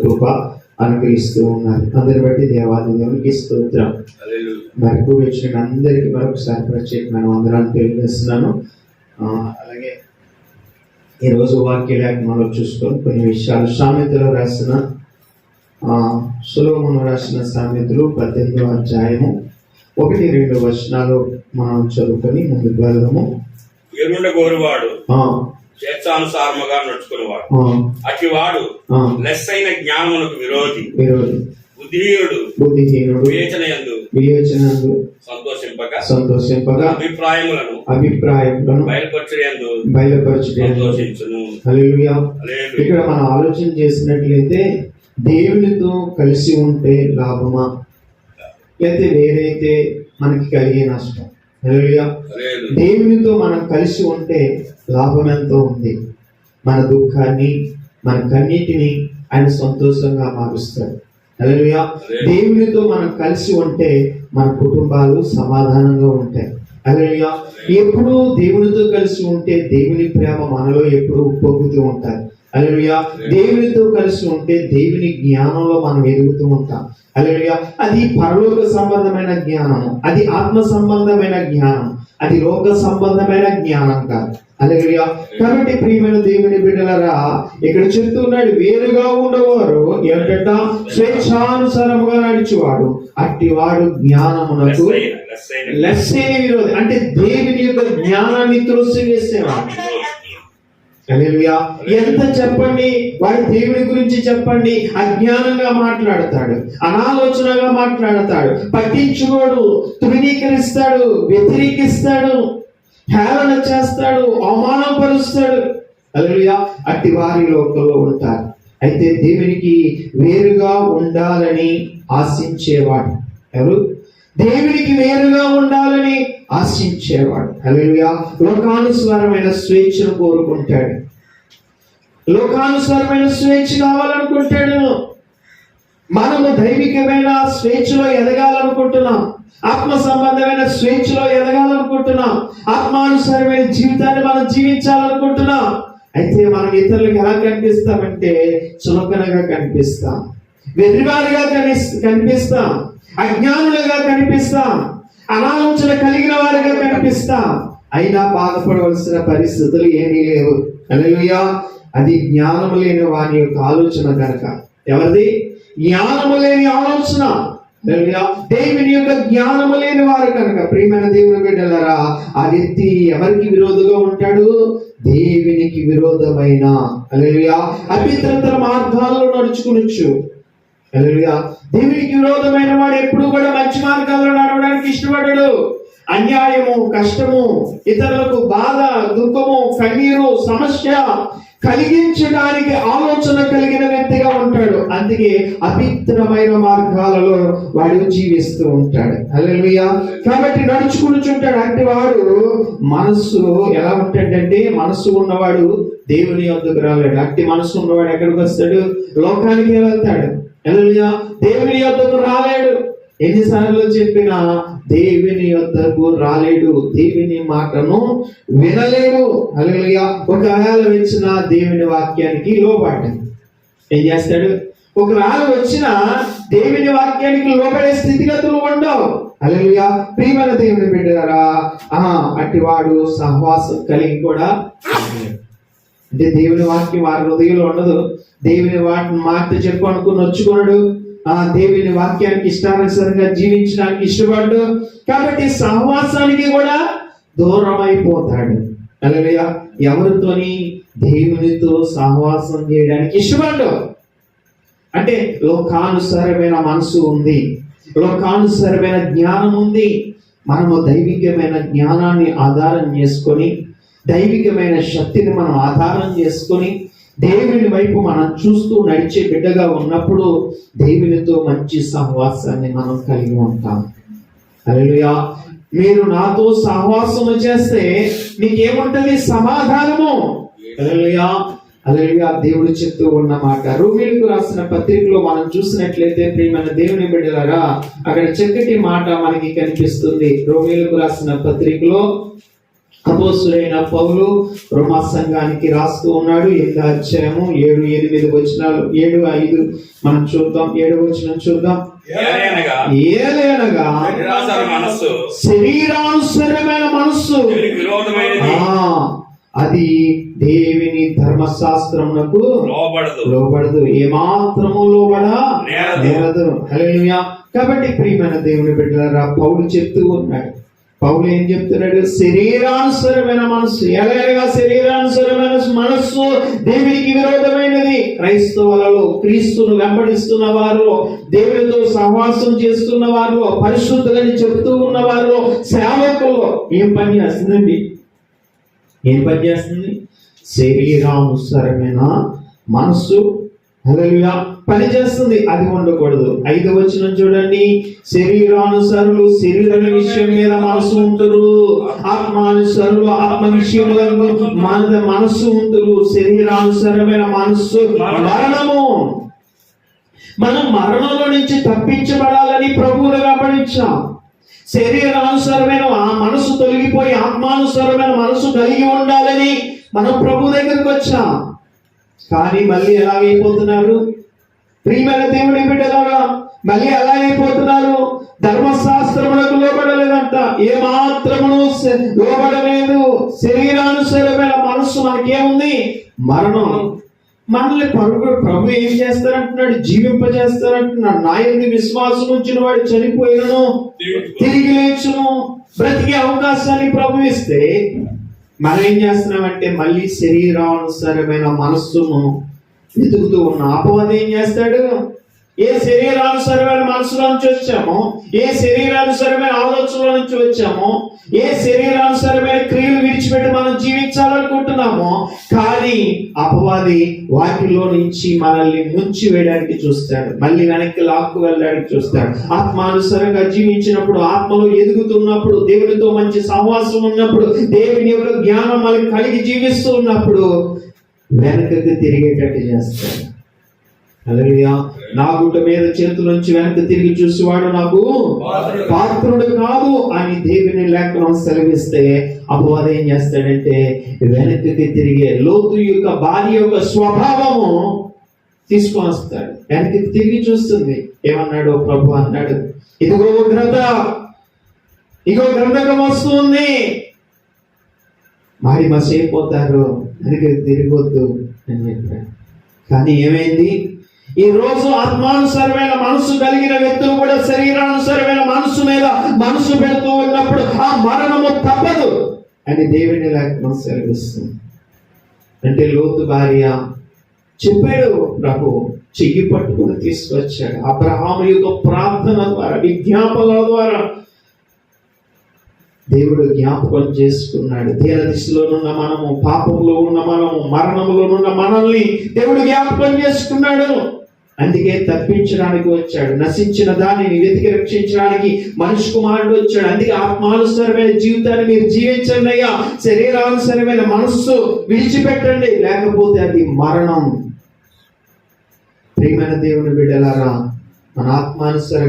కృప అనుగ్రహిస్తూ ఉన్నారు. అందరి బట్టి దేవాది దేవునికి స్తోత్రం. మరి కూడి వచ్చిన అందరికీ మరొకసారి ప్రత్యేకమైన వందనాలు తెలియజేస్తున్నాను. అలాగే ఈరోజు వాక్య లేఖనంలో చూసుకొని కొన్ని విషయాలు సామెతలో రాసిన సొలొమోను రాసిన సామెతలు 18వ అధ్యాయము 1-2 వచనాలు మనం చదువుకొని ముందుకు వెళ్దాము. ఎరుండ గోరువాడు స్వేచ్ఛానుసారముగా నడుచుకునేవాడు, అట్టివాడు లెస్సైన జ్ఞానమునకు విరోధి. బుద్ధిహీనుడు వివేచనయందు సంతోషింపగా అభిప్రాయములను బయలుపరచుటయందు సంతోషించును. హల్లెలూయా. ఇక్కడ మనం ఆలోచన చేసినట్లయితే దేవునితో కలిసి ఉంటే లాభమా, లేకపోతే వేరైతే మనకి కలిగే నష్టం? హల్లెలూయా. దేవునితో మనం కలిసి ఉంటే లాభం ఎంతో ఉంది. మన దుఃఖాన్ని, మన కన్నీటిని ఆయన సంతోషంగా మారుస్తాడు. హల్లెలూయా. దేవునితో మనం కలిసి ఉంటే మన కుటుంబాలు సమాధానంగా ఉంటాయి. హల్లెలూయా. ఎప్పుడు దేవునితో కలిసి ఉంటే దేవుని ప్రేమ మనలో ఎప్పుడు ఉప్పొంగుతూ ఉంటాయి. హల్లెలూయా. దేవునితో కలిసి ఉంటే దేవుని జ్ఞానంలో మనం ఎదుగుతూ ఉంటాం. హల్లెలూయా. అది పరలోక సంబంధమైన జ్ఞానము, అది ఆత్మ సంబంధమైన జ్ఞానం, అది లోక సంబంధమైన జ్ఞానం కాదు. హల్లెలూయా. కాబట్టి ప్రియమైన దేవుని బిడ్డలారా, ఇక్కడ చెప్తున్నాడు, వేరుగా ఉండేవారు ఏంటంట, స్వేచ్ఛానుసారముగా నడిచేవాడు అట్టివాడు జ్ఞానమునకు లెస్సైన విరోధి. అంటే దేవుని యొక్క జ్ఞానాన్ని త్రోసివేసేవాడు. హల్లెలూయా. ఎంత చెప్పండి, వాడి దేవుని గురించి చెప్పండి, అజ్ఞానంగా మాట్లాడతాడు, అనాలోచనగా మాట్లాడతాడు, పట్టించుకోడు, తృణీకరిస్తాడు, వ్యతిరేకిస్తాడు, హేళన చేస్తాడు, అవమానపరుస్తాడు. హల్లెలూయా. అట్టి వారి లోకంలో ఉంటారు. అయితే దేవునికి వేరుగా ఉండాలని ఆశించేవాడు ఎవరు? దేవునికి వేరుగా ఉండాలని ఆశించేవాడు. హల్లెలూయా. లోకానుసారమైన స్వేచ్ఛను కోరుకుంటాడు, లోకానుసారమైన స్వేచ్ఛ కావాలనుకుంటాడు. మనము దైవికమైన స్వేచ్ఛలో ఎదగాలనుకుంటున్నాం, ఆత్మ సంబంధమైన స్వేచ్ఛలో ఎదగాలనుకుంటున్నాం, ఆత్మానుసారమైన జీవితాన్ని మనం జీవించాలనుకుంటున్నాం. అయితే మనం ఇతరులకు ఎలా కనిపిస్తామంటే చులకనగా కనిపిస్తాం, వెర్రివారిగా కనిపిస్తాం, అజ్ఞానులుగా కనిపిస్తాం, అనాలోచన కలిగిన వారిగా కనిపిస్తాం. అయినా బాధపడవలసిన పరిస్థితులు ఏమీ లేవు. హల్లెలూయా. అది జ్ఞానము లేని వాని యొక్క ఆలోచన కనుక. ఎవరిది? జ్ఞానము లేని ఆలోచన. హల్లెలూయా. దేవుని యొక్క జ్ఞానము లేని వారు కనుక ప్రియమైన దేవుని బిడ్డలారా, ఆ వ్యక్తి ఎవరికి విరోధంగా ఉంటాడు? దేవునికి విరోధమైన హల్లెలూయా అపవిత్రతల మార్గాల్లో నడుచుకునొచ్చు. హల్లెలూయా. దేవునికి విరోధమైన వాడు ఎప్పుడు కూడా మంచి మార్గాల్లో నడవడానికి ఇష్టపడడు. అన్యాయము, కష్టము, ఇతరులకు బాధ, దుఃఖము, కన్నీరు, సమస్య కలిగించడానికి ఆలోచన కలిగిన వ్యక్తిగా ఉంటాడు. అందుకే అపవిత్రమైన మార్గాలలో వాడు జీవిస్తూ ఉంటాడు. హల్లెలూయా. కాబట్టి నడుచుకుంటుంటాడు. అంటే వాడు మనస్సు ఎలా ఉంటాడంటే, మనస్సు ఉన్నవాడు దేవుని యొద్దకు రాలేడు. అట్టి మనస్సు ఉన్నవాడు ఎక్కడికి వస్తాడు? లోకానికి వెళ్తాడు. హల్లెలూయా. దేవుని యొద్దకు రాలేడు. ఎన్నిసార్లు చెప్పినా దేవుని యొద్దకు రాలేడు, దేవుని మాటను వినలేడు. హల్లెలూయా. ఒకవేళ వచ్చిన దేవుని వాక్యానికి లోబడ్డాడు. ఏం చేస్తాడు? ఒకవేళ వచ్చిన దేవుని వాక్యానికి లోబడే స్థితిగతులు ఉండవు. హల్లెలూయా. ప్రియమైన దేవుని బిడ్డలారా, అట్టి వాడు సహవాసం కలిగి కూడా అంటే దేవుని వాక్యం వారి హృదయంలో ఉండదు. దేవుని వాటిని మాట చెప్పు అనుకుని వచ్చుకున్నాడు. దేవుని వాక్యానికి ఇష్టానుసారంగా జీవించడానికి ఇష్టపడ్డు. కాబట్టి సహవాసానికి కూడా దూరం అయిపోతాడు. హల్లెలూయా. ఎవరితోని? దేవునితో సహవాసం చేయడానికి ఇష్టపడ్డు. అంటే లోకానుసారమైన మనసు ఉంది, లోకానుసారమైన జ్ఞానం ఉంది. మనము దైవికమైన జ్ఞానాన్ని ఆధారం చేసుకొని, దైవికమైన శక్తిని మనం ఆధారం చేసుకొని దేవుని వైపు మనం చూస్తూ నడిచే బిడ్డగా ఉన్నప్పుడు దేవునితో మంచి సహవాసాన్ని మనం కలిగి ఉంటాం. హల్లెలూయా. మీరు నాతో సహవాసము చేస్తే మీకేముంటది? సమాధానము. హల్లెలూయా. హల్లెలూయా. దేవుడు చెప్తూ ఉన్న మాట రోమీయులకు రాసిన పత్రికలో మనం చూసినట్లయితే ప్రియమైన దేవుని బిడ్డలారా, అక్కడ చక్కటి మాట మనకి కనిపిస్తుంది. రోమీయులకు రాసిన పత్రికలో అపోస్తులైన పౌలు రోమా సంఘానికి రాస్తూ ఉన్నాడు. 8వ అధ్యాయము 7-8 వచనాలు, 7-5 మనం చూద్దాం. 7వ వచనం చూద్దాం. ఏలయనగా శరీరానుసరమైన మనస్సు అది దేవుని ధర్మశాస్త్రమునకు లోబడదు, ఏమాత్రము నేరదు. హల్లెలూయా. కాబట్టి ప్రియమైన దేవుని బిడ్డలారా, పౌలు చెప్తూ ఉన్నాడు. పౌలు ఏం చెప్తున్నాడు? శరీరానుసరమైన మనస్సు. ఎలాగైనా శరీరానుసరమైన మనస్సు దేవునికి విరోధమైనది. క్రైస్తవులలో, క్రీస్తును వెంబడిస్తున్న వారు, దేవునితో సహవాసం చేస్తున్న వారు, పరిశుద్ధులని చెప్తూ ఉన్న వారు, సేవకులు ఏం పని చేస్తుందండి? ఏం పని చేస్తుంది? శరీరానుసరమైన మనస్సు హల్లెలూయా పని చేస్తుంది. అది ఉండకూడదు. 5వ వచనం చూడండి. శరీరానుసరులు శరీర విషయం మీద మనసు ఉంటురు, ఆత్మానుసరులు ఆత్మ విషయంలో మనస్సు ఉంటురు. శరీరానుసరమైన మనస్సు మరణము. మనం మరణంలో నుంచి తప్పించబడాలని ప్రభువును వెంబడించాం. శరీరానుసరమైన ఆ మనసు తొలగిపోయి ఆత్మానుసరమైన మనసు కలిగి ఉండాలని మనం ప్రభు దగ్గరికి వచ్చాం. కానీ మళ్ళీ ఎలాగైపోతున్నారు? ప్రియమైన దేవుని బిడ్డలారా, మళ్ళీ ఎలాగైపోతున్నారు? ధర్మశాస్త్రములకు లోబడలేదంట, ఏ మాత్రమును లోబడలేదు. శరీరానుసరమైన మనస్సు మనకేముంది? మరణం. మనల్ని ప్రభు ఏం చేస్తారంటున్నాడు? జీవింపజేస్తారంటున్నాడు. నా యందు విశ్వాసం ఉంచిన వాడు చనిపోయినను తిరిగి లేచును. బ్రతికే అవకాశాన్ని ప్రభు ఇస్తే మనం ఏం చేస్తున్నామంటే మళ్ళీ శరీరానుసరమైన మనస్సును వెతుకుతూ ఉన్న అపవాది ఏం చేస్తాడు? ఏ శరీరానుసరమైన మనసులో నుంచి వచ్చామో, ఏ శరీరానుసరమైన ఆలోచనల నుంచి వచ్చామో, ఏ శరీరానుసరమైన క్రియలు విడిచిపెట్టి మనం జీవించాలనుకుంటున్నామో, కానీ అపవాది వాటిలో నుంచి మనల్ని ముంచి వేయడానికి చూస్తాడు. మళ్ళీ వెనక్కి లాక్కు వెళ్ళడానికి చూస్తాడు. ఆత్మానుసరంగా జీవించినప్పుడు, ఆత్మలో ఎదుగుతున్నప్పుడు, దేవునితో మంచి సహవాసం ఉన్నప్పుడు, దేవుని యొక్క జ్ఞానం మనకి కలిగి జీవిస్తూ ఉన్నప్పుడు వెనకకి తిరిగేటట్టు చేస్తాడు. హల్లెలూయా. నా గుడ్డ మీద చేతులోంచి వెనక్కి తిరిగి చూసేవాడు నాకు పాత్రుడు కాదు అని దేవుని లేఖనం సెలవిస్తే అపవాది ఏం చేస్తాడంటే వెనక్కి తిరిగే లోతు యొక్క భార్య యొక్క స్వభావము తీసుకొని వస్తాడు. వెనక్కి తిరిగి చూస్తుంది. ఏమన్నాడు ప్రభు? అన్నాడు, ఇదిగో గ్రంథకం వస్తుంది, మరి మసైపోతారు, వెనక్కి తిరిగొద్దు అని చెప్పాడు. కానీ ఏమైంది? ఈ రోజు ఆత్మానుసరమైన మనసు కలిగిన వ్యక్తులు కూడా శరీరానుసరమైన మనసు మీద మనసు పెడుతూ ఉన్నప్పుడు ఆ మరణము తప్పదు అని దేవుని లేఖనం సెలవిస్తుంది. అంటే లోతు భార్య చెప్పాడు, ప్రభు చెయ్యి పట్టుకుని తీసుకొచ్చాడు. అబ్రహాము యొక్క ప్రార్థన ద్వారా, విజ్ఞాపనల ద్వారా దేవుడు జ్ఞాపకం చేసుకున్నాడు. దీన దిశలో ఉన్న మనము, పాపంలో ఉన్న మనము, మరణంలో ఉన్న మనల్ని దేవుడు జ్ఞాపకం చేసుకున్నాడు. అందుకే తప్పించడానికి వచ్చాడు. నశించిన దానిని వెతికి రక్షించడానికి మనిషి కుమారుడు వచ్చాడు. అందుకే ఆత్మానుసరమైన జీవితాన్ని మీరు జీవించండి అయ్యా. శరీరానుసరమైన మనస్సు విడిచిపెట్టండి, లేకపోతే అది మరణం. ప్రియమైన దేవుని బిడ్డలారా, మన ఆత్మానుసరంగా